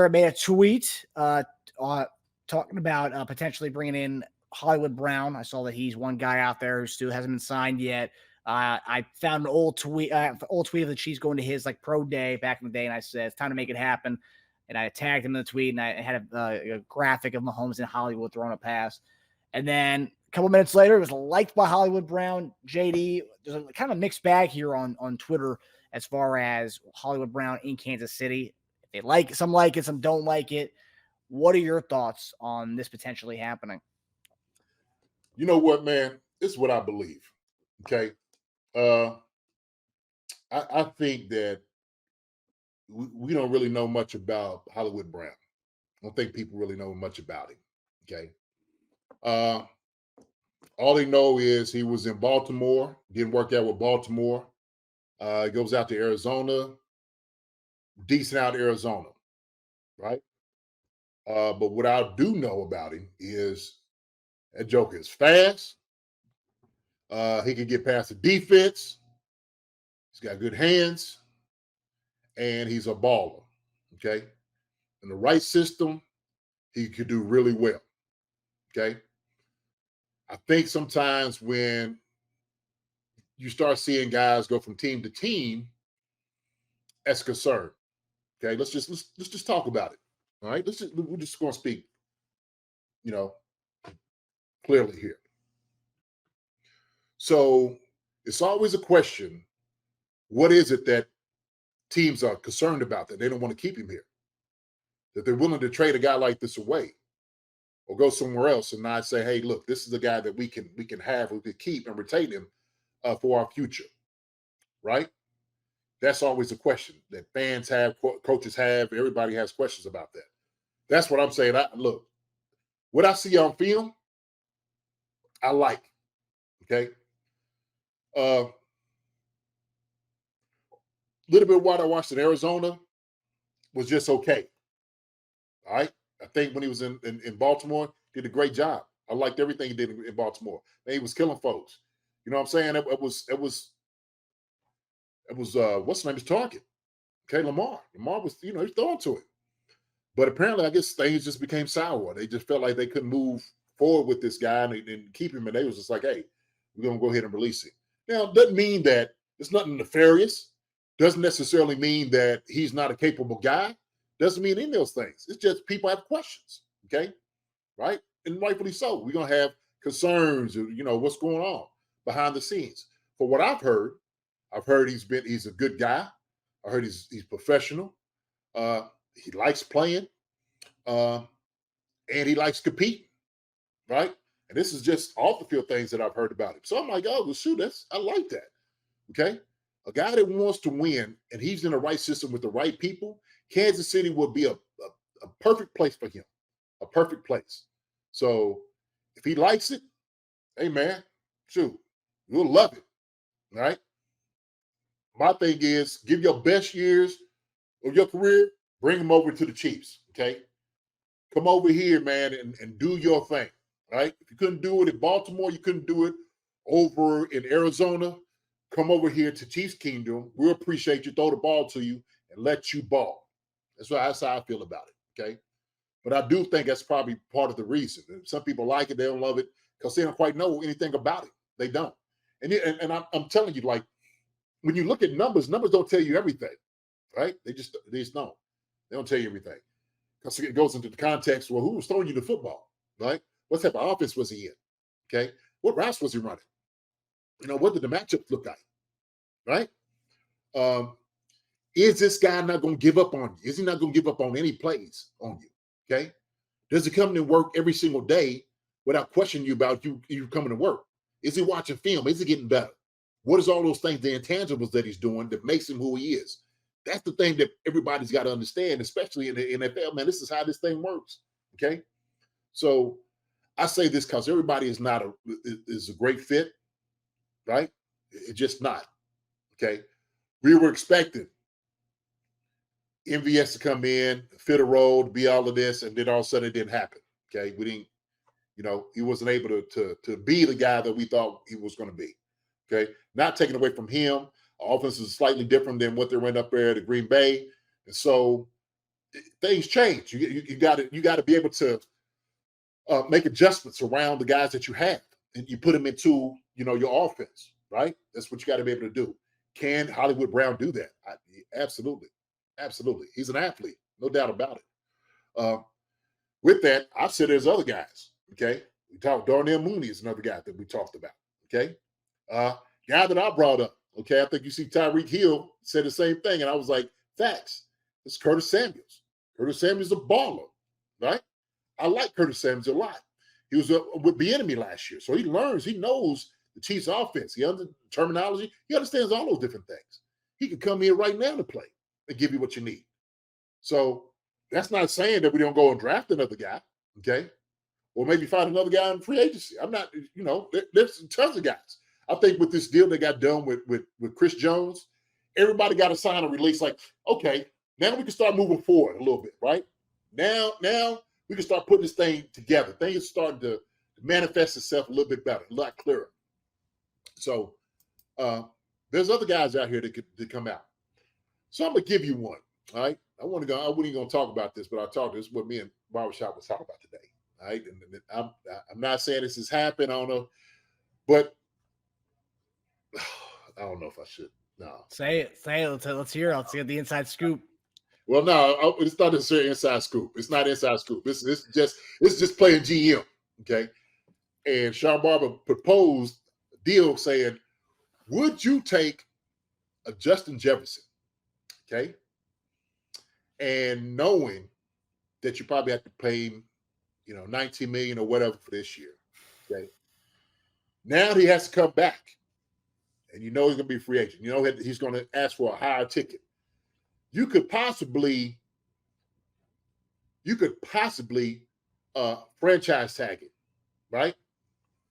earlier made a tweet talking about potentially bringing in Hollywood Brown. I saw that he's one guy out there who still hasn't been signed yet. I found an old tweet of the Chiefs going to his pro day back in the day, and I said it's time to make it happen. And I tagged him in the tweet, and I had a graphic of Mahomes in Hollywood throwing a pass. And then a couple minutes later, it was liked by Hollywood Brown. JD, there's a kind of mixed bag here on Twitter as far as Hollywood Brown in Kansas City. They like it, some don't like it. What are your thoughts on this potentially happening? You know what, man? This is what I believe. Okay. I think that we don't really know much about Hollywood Brown. I don't think people really know much about him. Okay. All they know is he was in Baltimore, didn't work out with Baltimore. Goes out to Arizona, decent out Arizona, right? But what I do know about him is that joker is fast. He can get past the defense. He's got good hands, and he's a baller. Okay, in the right system, he could do really well. Okay, I think sometimes when you start seeing guys go from team to team, that's a concern. Okay, let's just talk about it. All right, we're just going to speak, clearly here. So it's always a question: what is it that teams are concerned about that they don't want to keep him here? That they're willing to trade a guy like this away, or go somewhere else and not say, "Hey, look, this is a guy that we can have, we can keep and retain him for our future." Right? That's always a question that fans have, coaches have, everybody has questions about that. That's what I'm saying. Look, what I see on film, I like. Okay. Little bit of what I watched in Arizona was just okay. All right. I think when he was in Baltimore, did a great job. I liked everything he did in Baltimore. And he was killing folks. You know what I'm saying? It was what's the name? His target. Okay, Lamar. Lamar was, he's throwing to it. But apparently, I guess things just became sour. They just felt like they couldn't move forward with this guy and keep him. And they was just like, hey, we're going to go ahead and release him. Now, it doesn't mean that it's nothing nefarious. Doesn't necessarily mean that he's not a capable guy. Doesn't mean any of those things. It's just people have questions, okay? Right? And rightfully so. We're going to have concerns, what's going on behind the scenes. For what I've heard he's a good guy. I heard he's professional. He likes playing, and he likes competing, right? And this is just off the field things that I've heard about him. So I'm like, oh, well, shoot, I like that, okay? A guy that wants to win, and he's in the right system with the right people, Kansas City would be a perfect place for him, a perfect place. So if he likes it, hey, man, shoot, you'll love it, right? My thing is give your best years of your career, bring him over to the Chiefs, okay? Come over here, man, and do your thing, right? If you couldn't do it in Baltimore, you couldn't do it over in Arizona, come over here to Chiefs Kingdom. We'll appreciate you, throw the ball to you, and let you ball. That's how I feel about it, okay? But I do think that's probably part of the reason. Some people like it, they don't love it, because they don't quite know anything about it. They don't. And I'm telling you, like, when you look at numbers don't tell you everything, right? They just don't. They don't tell you everything. Because it goes into the context, well, who was throwing you the football, right? What type of offense was he in, okay? What routes was he running? What did the matchup look like, right? Is this guy not going to give up on you? Is he not going to give up on any plays on you, okay? Does he come to work every single day without questioning you about you coming to work? Is he watching film? Is he getting better? What is all those things, the intangibles that he's doing that makes him who he is? That's the thing that everybody's got to understand, especially in the NFL, man. This is how this thing works, okay? So I say this because everybody is a great fit, right? It's just not, okay? We were expecting MVS to come in, fit a role, to be all of this, and then all of a sudden it didn't happen, okay? We didn't, he wasn't able to be the guy that we thought he was going to be, okay? Not taken away from him. Our offense is slightly different than what they ran up there at Green Bay. And so things change. You got to be able to make adjustments around the guys that you have, and you put them into your offense, right? That's what you got to be able to do. Can Hollywood Brown do that? Absolutely, absolutely. He's an athlete, no doubt about it. With that, I've said there's other guys. Okay, we talked. Darnell Mooney is another guy that we talked about. Okay, guy that I brought up. Okay, I think you see Tyreek Hill said the same thing, and I was like, facts. It's Curtis Samuels. Curtis Samuels is a baller, right? I like Curtis Samuels a lot. He was with the enemy last year, so he learns. He knows the Chiefs' offense. He understands terminology. He understands all those different things. He can come here right now to play and give you what you need. So that's not saying that we don't go and draft another guy, okay? Or maybe find another guy in free agency. I'm not, there's tons of guys. I think with this deal that got done with Chris Jones, everybody got to sign a release like, okay, now we can start moving forward a little bit, right? Now we can start putting this thing together. Things are starting to manifest itself a little bit better, a lot clearer. So there's other guys out here that could come out. So I'm going to give you one, all right? I wasn't even going to talk about this, but I'll talk. This is what me and Barbershop was talking about today, all right? And I'm not saying this has happened. I don't know. But I don't know if I should. No. Say it. Let's hear it. Let's get the inside scoop. Well, no, it's not necessarily inside scoop. It's not inside scoop. It's just playing GM. Okay. And Sean Barber proposed a deal saying, would you take a Justin Jefferson? Okay. And knowing that you probably have to pay him, $19 million or whatever for this year. Okay. Now he has to come back. And he's going to be a free agent. He's going to ask for a higher ticket. You could possibly franchise tag it, right?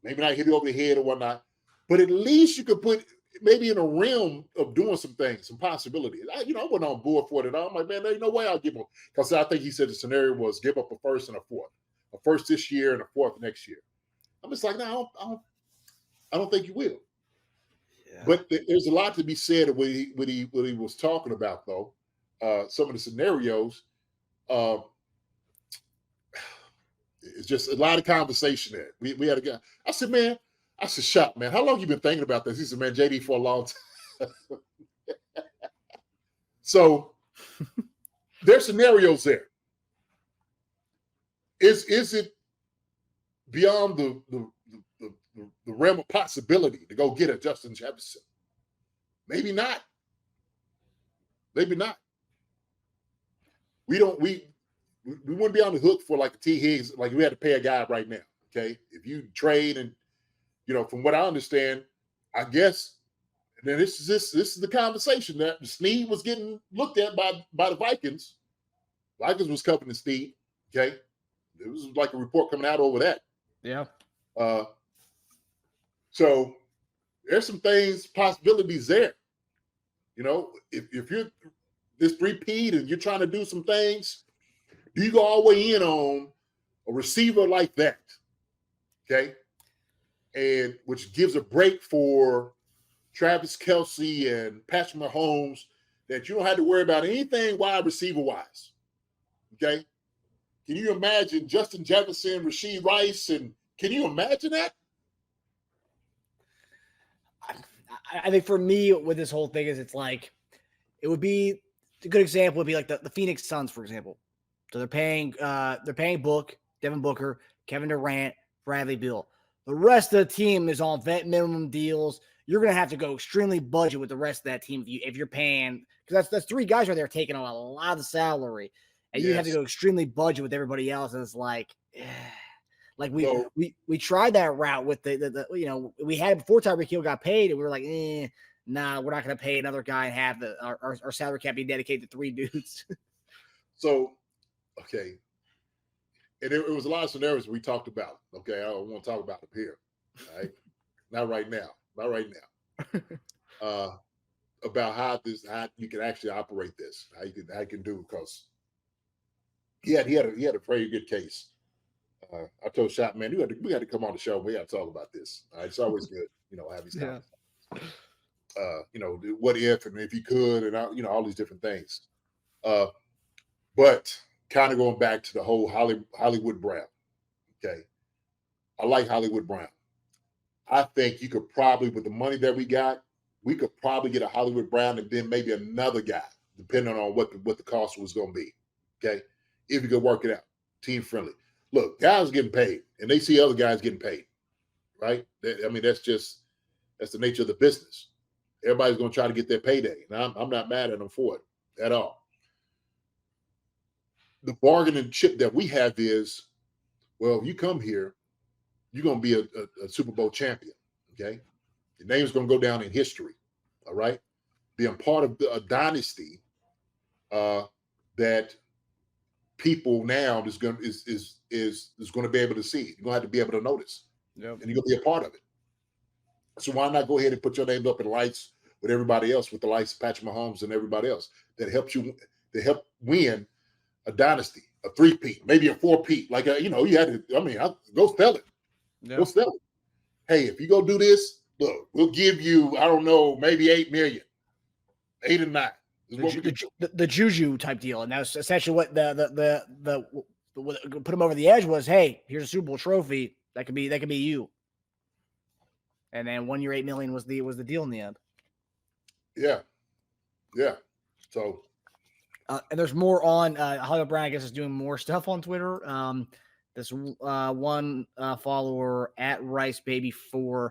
Maybe not hit it over the head or whatnot, but at least you could put maybe in a realm of doing some things, some possibilities. I wasn't on board for it at all. I'm like, man, there's no way I'll give him, because I think he said the scenario was give up a first and a fourth, a first this year and a fourth next year. I'm just like, no, I don't think you will. Yeah. But there's a lot to be said of what he was talking about, though. Some of the scenarios, it's just a lot of conversation there. We had a guy. I said, Shop, man, how long you been thinking about this? He said, man, JD, for a long time. So there's scenarios there. Is it beyond the realm of possibility to go get a Justin Jefferson? Maybe not. Maybe not. We wouldn't be on the hook for like a T. Higgs, like we had to pay a guy right now. Okay. If you trade and, from what I understand, I guess, and then this is the conversation that Sneed was getting looked at by the Vikings. Vikings was covering Sneed. Okay. It was like a report coming out over that. Yeah. So there's some possibilities there. If you're this repeat and you're trying to do some things, do you go all the way in on a receiver like that? Okay. And which gives a break for Travis Kelce and Patrick Mahomes, that you don't have to worry about anything wide receiver wise. Okay. Can you imagine Justin Jefferson, Rashee Rice, and can you imagine that? I think for me with this whole thing is it would be a good example would be like the Phoenix Suns, for example. So they're paying Book, Devin Booker, Kevin Durant, Bradley Beal. The rest of the team is on vet minimum deals. You're going to have to go extremely budget with the rest of that team if you're paying, because that's three guys right there taking on a lot of the salary, and you have to go extremely budget with everybody else. And it's like we tried that route with the we had it before Tyreek Hill got paid, and we were like, nah, we're not going to pay another guy and have our salary cap be dedicated to three dudes. So, okay. And it was a lot of scenarios we talked about. Okay. I don't want to talk about them here. All right. Not right now. About how you can actually operate this, how you can do, because he had a very good case. I told Shop, man, we got to come on the show. We got to talk about this. All right. It's always good, have these conversations. What if, and if you could, and all these different things. But kind of going back to the whole Hollywood Brown. Okay. I like Hollywood Brown. I think you could probably, with the money that we got, we could probably get a Hollywood Brown and then maybe another guy, depending on what the cost was going to be. Okay. If you could work it out, team friendly. Look, guys getting paid and they see other guys getting paid, right? I mean, that's the nature of the business. Everybody's going to try to get their payday. And I'm not mad at them for it at all. The bargaining chip that we have is, well, you come here, you're going to be a Super Bowl champion, okay? Your name's going to go down in history, all right? Being part of a dynasty that people now is going to be able to see. You're going to have to be able to notice, and you're going to be a part of it. So why not go ahead and put your name up in lights with everybody else, with the likes of Patrick Mahomes and everybody else that helps you, that help win a dynasty, a 3-peat, maybe a 4-peat. Like, you had to, I mean, go sell it. Go sell it. Hey, if you go do this, look, we'll give you, I don't know, maybe 8 million, 8 or 9. The juju type deal. And that's essentially what the what put him over the edge was, hey, here's a Super Bowl trophy. That could be you. And then 1 year, 8 million was the deal in the end. Yeah. Yeah. So and there's more on Hollywood Brown, I guess, is doing more stuff on Twitter. This one follower at RiceBaby4,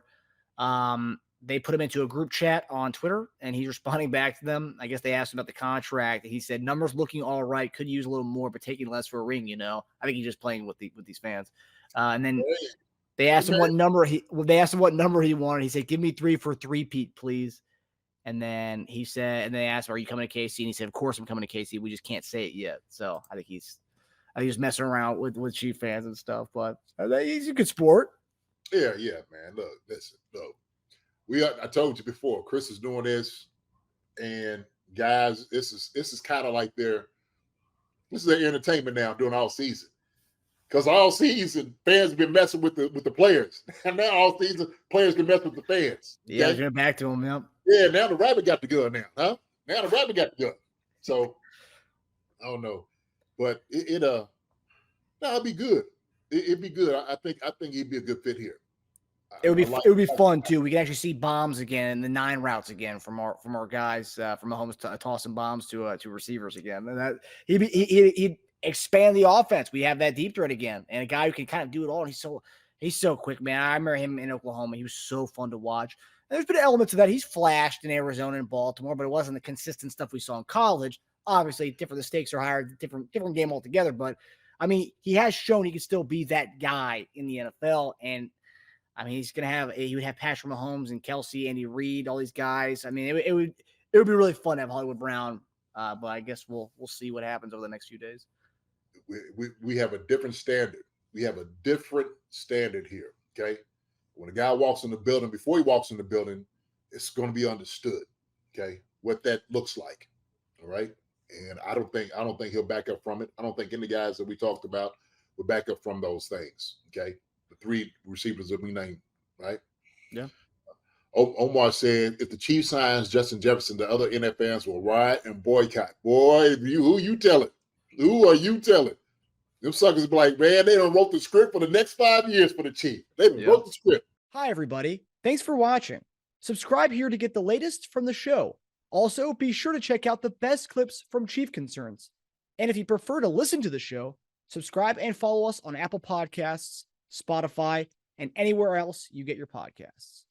they put him into a group chat on Twitter, and he's responding back to them. I guess they asked him about the contract. He said, numbers looking all right, could use a little more, but taking less for a ring, I think he's just playing with these fans. And then they asked him what number he wanted. He said, give me 3 for 3-peat, please. And then he said, and they asked, are you coming to KC? And he said, of course I'm coming to KC. We just can't say it yet. So I think he's messing around with Chief fans and stuff, but he's a good sport. Yeah, man. Look, listen, I told you before, Chris is doing this, and guys, this is kind of like this is their entertainment now during all season. Because all season, fans have been messing with the players. And now all season, players can mess with the fans. Okay? Yeah, going back to him, yep. Yeah, now the rabbit got the gun now, huh? Now the rabbit got the gun. So, I don't know. But it'd be good. It'd be good. I think he'd be a good fit here. It would be fun too. We can actually see bombs again and the 9 routes again from our guys from Mahomes tossing bombs to receivers again. And that he'd expand the offense. We have that deep threat again, and a guy who can kind of do it all. And he's so quick, man. I remember him in Oklahoma. He was so fun to watch. And there's been elements of that. He's flashed in Arizona and Baltimore, but it wasn't the consistent stuff we saw in college. Obviously, different. The stakes are higher. Different game altogether. But I mean, he has shown he can still be that guy in the NFL. And I mean, he would have Patrick Mahomes and Kelsey, Andy Reid, all these guys. I mean, it would be really fun to have Hollywood Brown. But I guess we'll see what happens over the next few days. We have a different standard. We have a different standard here. Okay. When a guy walks in the building, before he walks in the building, it's going to be understood. Okay. What that looks like. All right. And I don't think he'll back up from it. I don't think any guys that we talked about will back up from those things. Okay. The 3 receivers that we named, right? Yeah. Omar said, if the Chiefs signs Justin Jefferson, the other NFL fans will riot and boycott. Boy, who you telling? Who are you telling? Them suckers be like, man, they done wrote the script for the next 5 years for the Chiefs. They done wrote the script. Hi, everybody. Thanks for watching. Subscribe here to get the latest from the show. Also, be sure to check out the best clips from Chief Concerns. And if you prefer to listen to the show, subscribe and follow us on Apple Podcasts, Spotify, and anywhere else you get your podcasts.